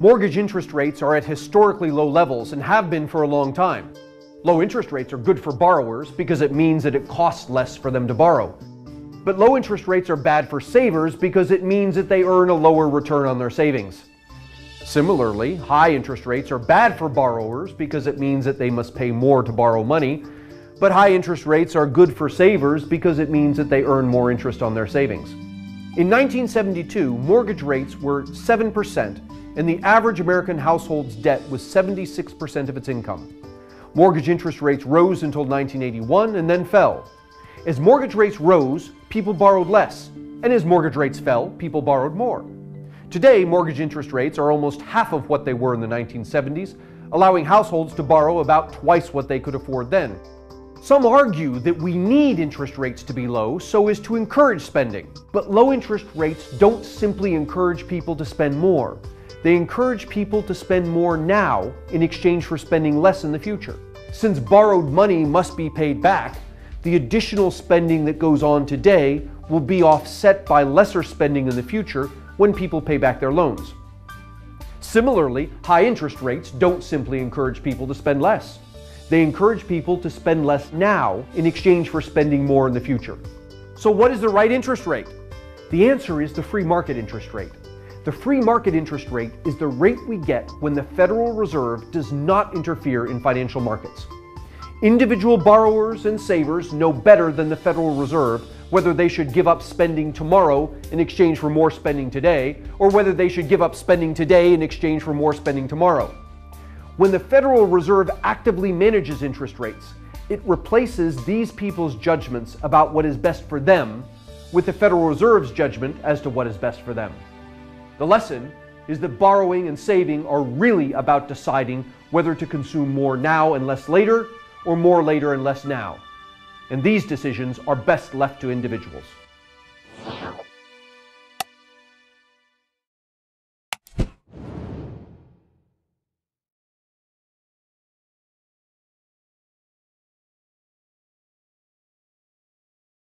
Mortgage interest rates are at historically low levels and have been for a long time. Low interest rates are good for borrowers because it means that it costs less for them to borrow. But low interest rates are bad for savers because it means that they earn a lower return on their savings. Similarly, high interest rates are bad for borrowers because it means that they must pay more to borrow money. But high interest rates are good for savers because it means that they earn more interest on their savings. In 1972, mortgage rates were 7%, and the average American household's debt was 76% of its income. Mortgage interest rates rose until 1981 and then fell. As mortgage rates rose, people borrowed less, and as mortgage rates fell, people borrowed more. Today, mortgage interest rates are almost half of what they were in the 1970s, allowing households to borrow about twice what they could afford then. Some argue that we need interest rates to be low so as to encourage spending. But low interest rates don't simply encourage people to spend more. They encourage people to spend more now in exchange for spending less in the future. Since borrowed money must be paid back, the additional spending that goes on today will be offset by lesser spending in the future when people pay back their loans. Similarly, high interest rates don't simply encourage people to spend less. They encourage people to spend less now in exchange for spending more in the future. So what is the right interest rate? The answer is the free market interest rate. The free market interest rate is the rate we get when the Federal Reserve does not interfere in financial markets. Individual borrowers and savers know better than the Federal Reserve whether they should give up spending tomorrow in exchange for more spending today, or whether they should give up spending today in exchange for more spending tomorrow. When the Federal Reserve actively manages interest rates, it replaces these people's judgments about what is best for them with the Federal Reserve's judgment as to what is best for them. The lesson is that borrowing and saving are really about deciding whether to consume more now and less later, or more later and less now. And these decisions are best left to individuals.